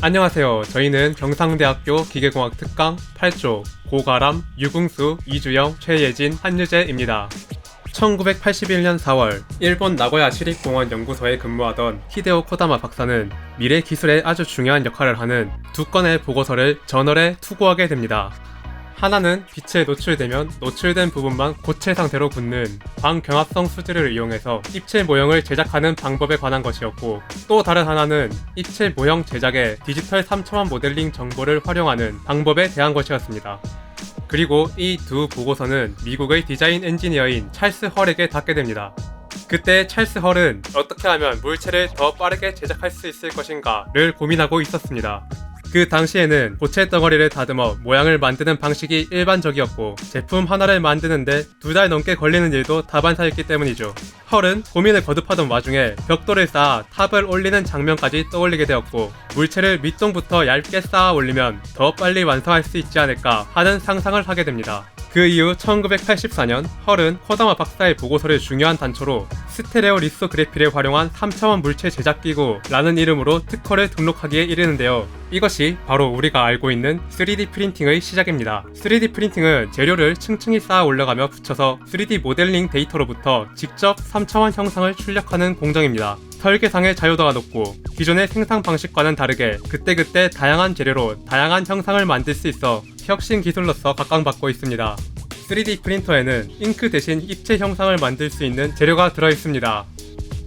안녕하세요. 저희는 경상대학교 기계공학 특강 8조 고가람, 유궁수, 이주영, 최예진, 한유재입니다. 1981년 4월 일본 나고야 시립공원 연구소에 근무하던 히데오 코다마 박사는 미래 기술에 아주 중요한 역할을 하는 두 건의 보고서를 저널에 투고하게 됩니다. 하나는 빛에 노출되면 노출된 부분만 고체 상태로 굳는 광경합성 수지를 이용해서 입체 모형을 제작하는 방법에 관한 것이었고, 또 다른 하나는 입체 모형 제작에 디지털 3차원 모델링 정보를 활용하는 방법에 대한 것이었습니다. 그리고 이 두 보고서는 미국의 디자인 엔지니어인 찰스 헐에게 닿게 됩니다. 그때 찰스 헐은 어떻게 하면 물체를 더 빠르게 제작할 수 있을 것인가를 고민하고 있었습니다. 그 당시에는 고체 덩어리를 다듬어 모양을 만드는 방식이 일반적이었고, 제품 하나를 만드는데 2달 넘게 걸리는 일도 다반사였기 때문이죠. 헐은 고민을 거듭하던 와중에 벽돌을 쌓아 탑을 올리는 장면까지 떠올리게 되었고, 물체를 밑동부터 얇게 쌓아 올리면 더 빨리 완성할 수 있지 않을까 하는 상상을 하게 됩니다. 그 이후 1984년 헐은 코다마 박사의 보고서를 중요한 단초로 스테레오 리소그래피를 활용한 3차원 물체 제작기구라는 이름으로 특허를 등록하기에 이르는데요. 이것이 바로 우리가 알고 있는 3D 프린팅의 시작입니다. 3D 프린팅은 재료를 층층이 쌓아 올려가며 붙여서 3D 모델링 데이터로부터 직접 3차원 형상을 출력하는 공정입니다. 설계상의 자유도가 높고 기존의 생산 방식과는 다르게 그때그때 다양한 재료로 다양한 형상을 만들 수 있어 혁신 기술로서 각광받고 있습니다. 3D 프린터에는 잉크 대신 입체 형상을 만들 수 있는 재료가 들어있습니다.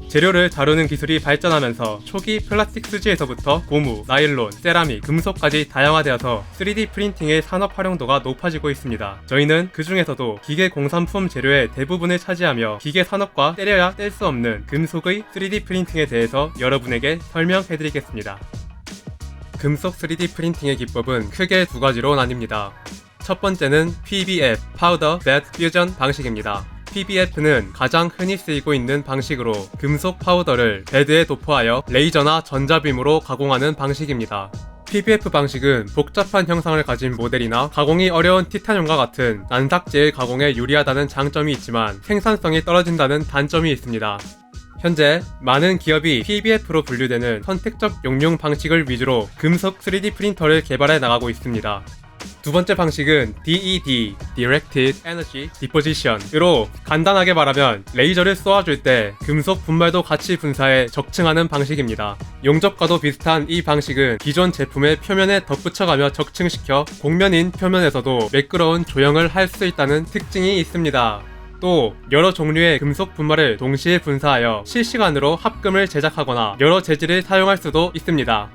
재료를 다루는 기술이 발전하면서 초기 플라스틱 수지에서부터 고무, 나일론, 세라믹, 금속까지 다양화되어서 3D 프린팅의 산업 활용도가 높아지고 있습니다. 저희는 그 중에서도 기계 공산품 재료의 대부분을 차지하며 기계 산업과 떼려야 뗄 수 없는 금속의 3D 프린팅에 대해서 여러분에게 설명해드리겠습니다. 금속 3D 프린팅의 기법은 크게 두 가지로 나뉩니다. 첫 번째는 PBF, Powder Bed Fusion 방식입니다. PBF는 가장 흔히 쓰이고 있는 방식으로 금속 파우더를 베드에 도포하여 레이저나 전자빔으로 가공하는 방식입니다. PBF 방식은 복잡한 형상을 가진 모델이나 가공이 어려운 티타늄과 같은 난삭제의 가공에 유리하다는 장점이 있지만 생산성이 떨어진다는 단점이 있습니다. 현재 많은 기업이 PBF로 분류되는 선택적 용융 방식을 위주로 금속 3D 프린터를 개발해 나가고 있습니다. 두 번째 방식은 DED, Directed Energy Deposition으로 간단하게 말하면 레이저를 쏘아줄 때 금속 분말도 같이 분사해 적층하는 방식입니다. 용접과도 비슷한 이 방식은 기존 제품의 표면에 덧붙여가며 적층시켜 곡면인 표면에서도 매끄러운 조형을 할 수 있다는 특징이 있습니다. 또 여러 종류의 금속 분말을 동시에 분사하여 실시간으로 합금을 제작하거나 여러 재질을 사용할 수도 있습니다.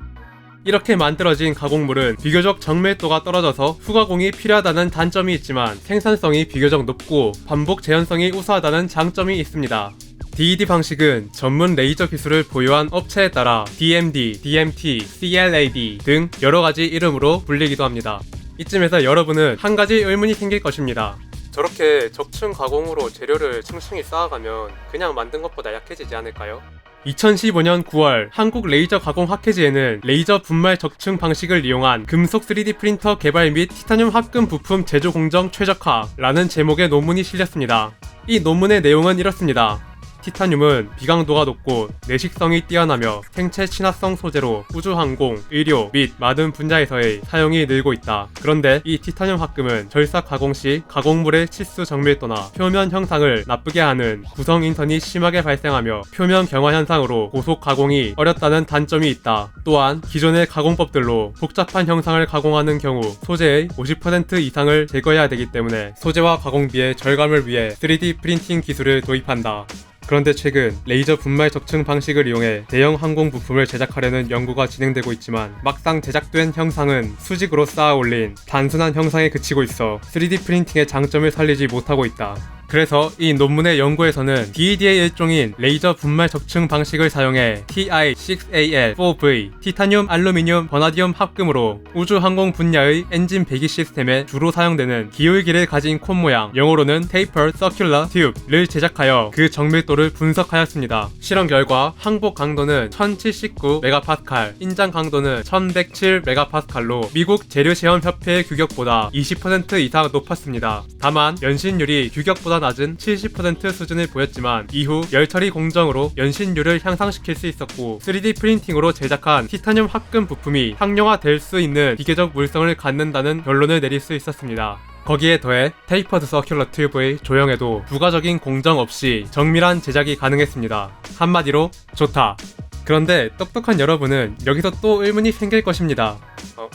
이렇게 만들어진 가공물은 비교적 정밀도가 떨어져서 후가공이 필요하다는 단점이 있지만 생산성이 비교적 높고 반복 재현성이 우수하다는 장점이 있습니다. DED 방식은 전문 레이저 기술을 보유한 업체에 따라 DMD, DMT, CLAD 등 여러가지 이름으로 불리기도 합니다. 이쯤에서 여러분은 한 가지 의문이 생길 것입니다. 저렇게 적층 가공으로 재료를 층층이 쌓아가면 그냥 만든 것보다 약해지지 않을까요? 2015년 9월 한국 레이저 가공 학회지에는 레이저 분말 적층 방식을 이용한 금속 3D 프린터 개발 및 티타늄 합금 부품 제조 공정 최적화라는 제목의 논문이 실렸습니다. 이 논문의 내용은 이렇습니다. 티타늄은 비강도가 높고 내식성이 뛰어나며 생체 친화성 소재로 우주항공, 의료 및 많은 분야에서의 사용이 늘고 있다. 그런데 이 티타늄 합금은 절삭 가공 시 가공물의 치수 정밀도나 표면 형상을 나쁘게 하는 구성 인선이 심하게 발생하며 표면 경화 현상으로 고속 가공이 어렵다는 단점이 있다. 또한 기존의 가공법들로 복잡한 형상을 가공하는 경우 소재의 50% 이상을 제거해야 되기 때문에 소재와 가공비의 절감을 위해 3D 프린팅 기술을 도입한다. 그런데 최근 레이저 분말 적층 방식을 이용해 대형 항공 부품을 제작하려는 연구가 진행되고 있지만 막상 제작된 형상은 수직으로 쌓아 올린 단순한 형상에 그치고 있어 3D 프린팅의 장점을 살리지 못하고 있다. 그래서 이 논문의 연구에서는 DED의 일종인 레이저 분말 적층 방식을 사용해 TI6AL4V 티타늄 알루미늄 버나디움 합금으로 우주항공 분야의 엔진 배기 시스템에 주로 사용되는 기울기를 가진 콘 모양, 영어로는 Tapered Circular Tube를 제작하여 그 정밀도를 분석하였습니다. 실험 결과 항복 강도는 1079MPa, 인장 강도는 1107MPa로 미국 재료시험협회의 규격보다 20% 이상 높았습니다. 다만 연신율이 규격보다 기존보다 낮은 70% 수준을 보였지만 이후 열처리 공정으로 연신율을 향상시킬 수 있었고 3D 프린팅으로 제작한 티타늄 합금 부품이 상용화될 수 있는 기계적 물성을 갖는다는 결론을 내릴 수 있었습니다. 거기에 더해 테이퍼드 서큘러 튜브의 조형에도 부가적인 공정 없이 정밀한 제작이 가능했습니다. 한마디로 좋다. 그런데 똑똑한 여러분은 여기서 또 의문이 생길 것입니다.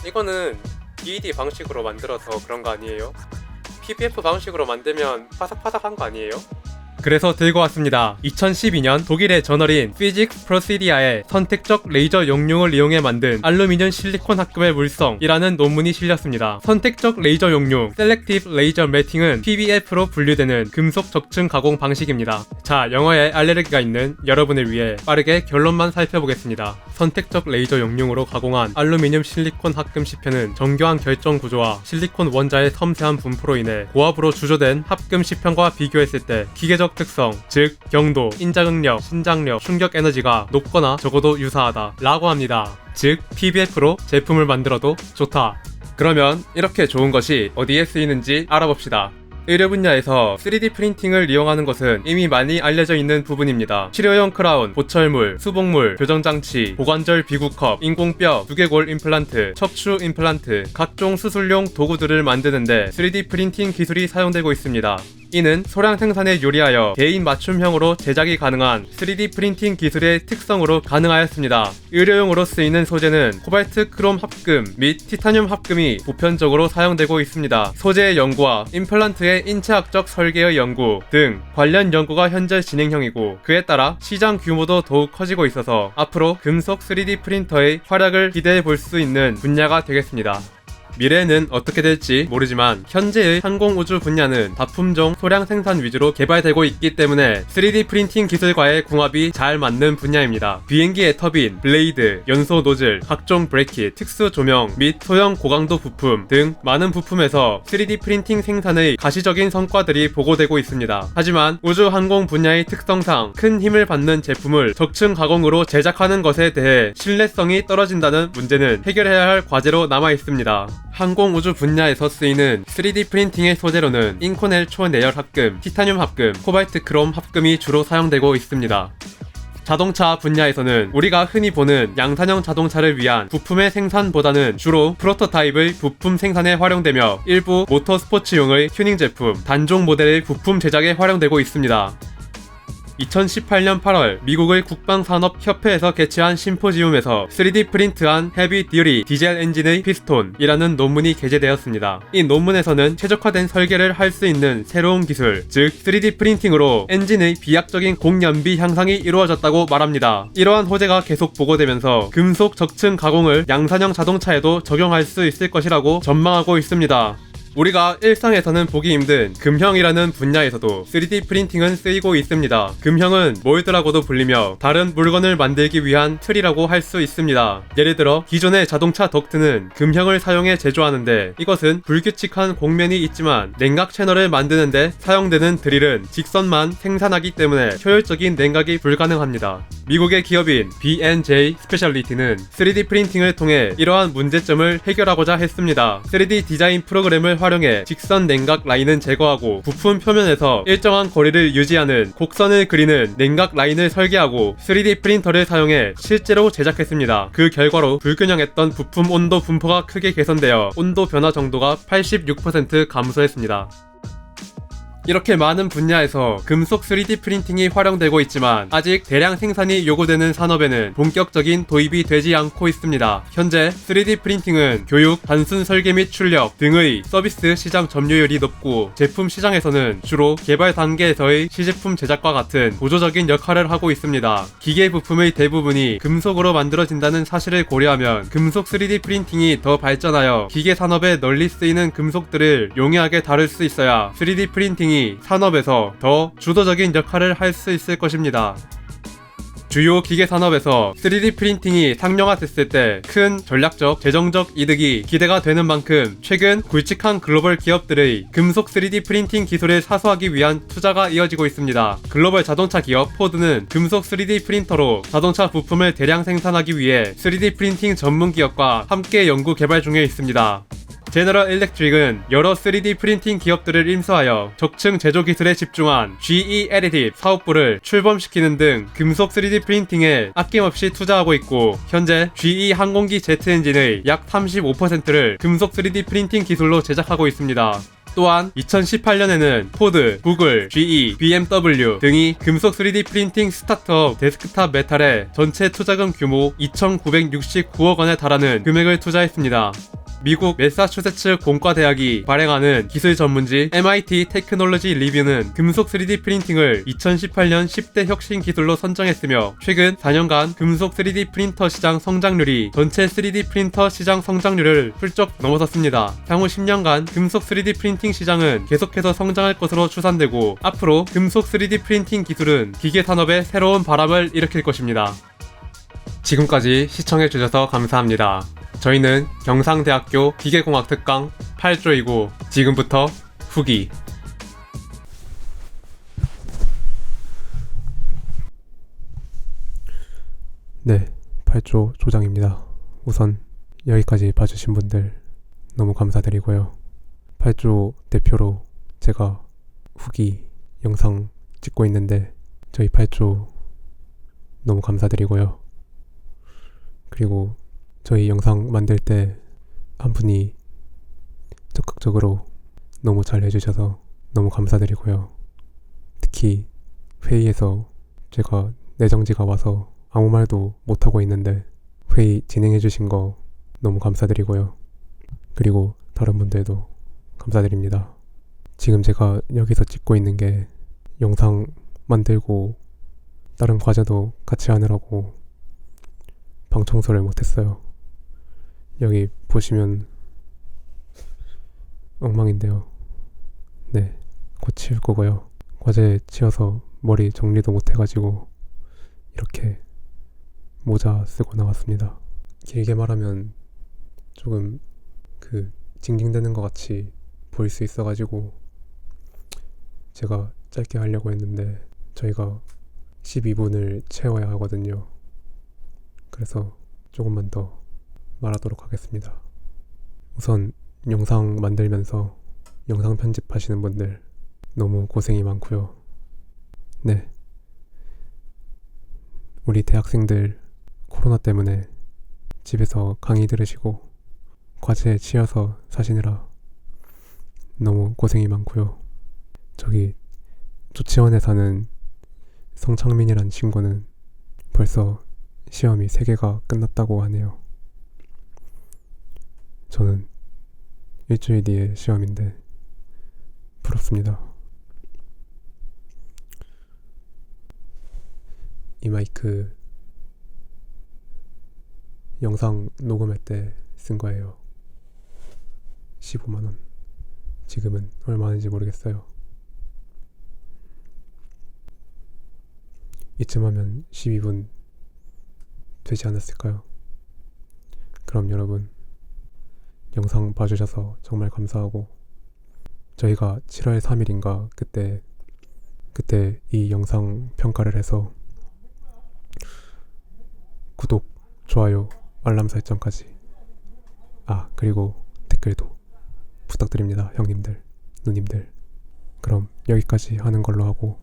이거는 BED 방식으로 만들어서 그런 거 아니에요? PBF 방식으로 만들면 파삭파삭한 거 아니에요? 그래서 들고 왔습니다. 2012년 독일의 저널인 Physics Procedia에 선택적 레이저 용융을 이용해 만든 알루미늄 실리콘 합금의 물성이라는 논문이 실렸습니다. 선택적 레이저 용융 Selective Laser Matting은 PBF로 분류되는 금속 적층 가공 방식입니다. 자, 영어에 알레르기가 있는 여러분을 위해 빠르게 결론만 살펴보겠습니다. 선택적 레이저 용융으로 가공한 알루미늄 실리콘 합금 시편은 정교한 결정 구조와 실리콘 원자의 섬세한 분포로 인해 고압으로 주조된 합금 시편과 비교했을 때 기계적 특성, 즉 경도, 인자극력, 신장력, 충격 에너지가 높거나 적어도 유사하다 라고 합니다. 즉 PBF로 제품을 만들어도 좋다. 그러면 이렇게 좋은 것이 어디에 쓰이는지 알아봅시다. 의료 분야에서 3D 프린팅을 이용하는 것은 이미 많이 알려져 있는 부분입니다. 치료용 크라운, 보철물, 수복물, 교정장치, 고관절 비구컵, 인공뼈, 두개골 임플란트, 척추 임플란트, 각종 수술용 도구들을 만드는데 3D 프린팅 기술이 사용되고 있습니다. 이는 소량 생산에 요리하여 개인 맞춤형으로 제작이 가능한 3D 프린팅 기술의 특성으로 가능하였습니다. 의료용으로 쓰이는 소재는 코발트 크롬 합금 및 티타늄 합금이 보편적으로 사용되고 있습니다. 소재의 연구와 임플란트의 인체학적 설계의 연구 등 관련 연구가 현재 진행형이고 그에 따라 시장 규모도 더욱 커지고 있어서 앞으로 금속 3D 프린터의 활약을 기대해 볼 수 있는 분야가 되겠습니다. 미래에는 어떻게 될지 모르지만 현재의 항공우주 분야는 다품종 소량 생산 위주로 개발되고 있기 때문에 3D 프린팅 기술과의 궁합이 잘 맞는 분야입니다. 비행기의 터빈, 블레이드, 연소 노즐, 각종 브레이킷, 특수 조명 및 소형 고강도 부품 등 많은 부품에서 3D 프린팅 생산의 가시적인 성과들이 보고되고 있습니다. 하지만 우주 항공 분야의 특성상 큰 힘을 받는 제품을 적층 가공으로 제작하는 것에 대해 신뢰성이 떨어진다는 문제는 해결해야 할 과제로 남아 있습니다. 항공우주 분야에서 쓰이는 3D 프린팅의 소재로는 인코넬 초내열 합금, 티타늄 합금, 코발트 크롬 합금이 주로 사용되고 있습니다. 자동차 분야에서는 우리가 흔히 보는 양산형 자동차를 위한 부품의 생산보다는 주로 프로토타입의 부품 생산에 활용되며 일부 모터 스포츠용의 튜닝 제품, 단종 모델의 부품 제작에 활용되고 있습니다. 2018년 8월 미국의 국방산업협회에서 개최한 심포지움에서 3D 프린트한 헤비 듀티 디젤 엔진의 피스톤이라는 논문이 게재되었습니다. 이 논문에서는 최적화된 설계를 할 수 있는 새로운 기술, 즉 3D 프린팅으로 엔진의 비약적인 공연비 향상이 이루어졌다고 말합니다. 이러한 호재가 계속 보고되면서 금속 적층 가공을 양산형 자동차에도 적용할 수 있을 것이라고 전망하고 있습니다. 우리가 일상에서는 보기 힘든 금형이라는 분야에서도 3D 프린팅은 쓰이고 있습니다. 금형은 몰드라고도 불리며 다른 물건을 만들기 위한 틀이라고 할 수 있습니다. 예를 들어 기존의 자동차 덕트는 금형을 사용해 제조하는데 이것은 불규칙한 곡면이 있지만 냉각 채널을 만드는데 사용되는 드릴은 직선만 생산하기 때문에 효율적인 냉각이 불가능합니다. 미국의 기업인 B&J 스페셜리티는 3D 프린팅을 통해 이러한 문제점을 해결하고자 했습니다. 3D 디자인 프로그램을 활용해 직선 냉각 라인은 제거하고 부품 표면에서 일정한 거리를 유지하는 곡선을 그리는 냉각 라인을 설계하고 3D 프린터를 사용해 실제로 제작했습니다. 그 결과로 불균형했던 부품 온도 분포가 크게 개선되어 온도 변화 정도가 86% 감소했습니다. 이렇게 많은 분야에서 금속 3D 프린팅이 활용되고 있지만 아직 대량 생산이 요구되는 산업에는 본격적인 도입이 되지 않고 있습니다. 현재 3D 프린팅은 교육, 단순 설계 및 출력 등의 서비스 시장 점유율이 높고 제품 시장에서는 주로 개발 단계에서의 시제품 제작과 같은 보조적인 역할을 하고 있습니다. 기계 부품의 대부분이 금속으로 만들어진다는 사실을 고려하면 금속 3D 프린팅이 더 발전하여 기계 산업에 널리 쓰이는 금속들을 용이하게 다룰 수 있어야 3D 프린팅이 산업에서 더 주도적인 역할을 할 수 있을 것입니다. 주요 기계 산업에서 3D 프린팅이 상용화됐을 때 큰 전략적, 재정적 이득이 기대가 되는 만큼 최근 굵직한 글로벌 기업들의 금속 3D 프린팅 기술을 사수하기 위한 투자가 이어지고 있습니다. 글로벌 자동차 기업 포드는 금속 3D 프린터로 자동차 부품을 대량 생산하기 위해 3D 프린팅 전문 기업과 함께 연구 개발 중에 있습니다. 제너럴 일렉트릭은 여러 3D 프린팅 기업들을 인수하여 적층 제조 기술에 집중한 GE Additive 사업부를 출범시키는 등 금속 3D 프린팅에 아낌없이 투자하고 있고, 현재 GE 항공기 제트 엔진의 약 35%를 금속 3D 프린팅 기술로 제작하고 있습니다. 또한 2018년에는 포드, 구글, GE, BMW 등이 금속 3D 프린팅 스타트업 데스크탑 메탈에 전체 투자금 규모 2,969억 원에 달하는 금액을 투자했습니다. 미국 매사추세츠 공과대학이 발행하는 기술 전문지 MIT 테크놀로지 리뷰는 금속 3D 프린팅을 2018년 10대 혁신 기술로 선정했으며, 최근 4년간 금속 3D 프린터 시장 성장률이 전체 3D 프린터 시장 성장률을 훌쩍 넘어섰습니다. 향후 10년간 금속 3D 프린팅 시장은 계속해서 성장할 것으로 추산되고, 앞으로 금속 3D 프린팅 기술은 기계 산업에 새로운 바람을 일으킬 것입니다. 지금까지 시청해주셔서 감사합니다. 저희는 경상대학교 기계공학 특강 8조이고 지금부터 후기. 네, 8조 조장입니다. 우선 여기까지 봐주신 분들 너무 감사드리고요. 8조 대표로 제가 후기 영상 찍고 있는데 저희 8조 너무 감사드리고요. 그리고 저희 영상 만들 때 한 분이 적극적으로 너무 잘 해주셔서 너무 감사드리고요. 특히 회의에서 제가 내정지가 와서 아무 말도 못하고 있는데 회의 진행해주신 거 너무 감사드리고요. 그리고 다른 분들도 감사드립니다. 지금 제가 여기서 찍고 있는 게 영상 만들고 다른 과제도 같이 하느라고 방 청소를 못했어요. 여기 보시면 엉망인데요. 네, 곧 치울 거고요. 과제 치워서 머리 정리도 못해가지고 이렇게 모자 쓰고 나왔습니다. 길게 말하면 조금 징징대는 것 같이 보일 수 있어가지고 제가 짧게 하려고 했는데 저희가 12분을 채워야 하거든요. 그래서 조금만 더 말하도록 하겠습니다. 우선 영상 만들면서 영상 편집하시는 분들 너무 고생이 많고요. 네, 우리 대학생들 코로나 때문에 집에서 강의 들으시고 과제에 치여서 사시느라 너무 고생이 많고요. 저기 조치원에 사는 성창민이란 친구는 벌써 시험이 3개가 끝났다고 하네요. 저는 일주일 뒤에 시험인데 부럽습니다. 이 마이크 영상 녹음할 때 쓴 거예요. 15만원. 지금은 얼마 하는지 모르겠어요. 이쯤 하면 12분 되지 않았을까요? 그럼 여러분, 영상 봐주셔서 정말 감사하고, 저희가 7월 3일인가 그때 이 영상 평가를 해서 구독, 좋아요, 알람 설정까지, 그리고 댓글도 부탁드립니다. 형님들, 누님들. 그럼 여기까지 하는 걸로 하고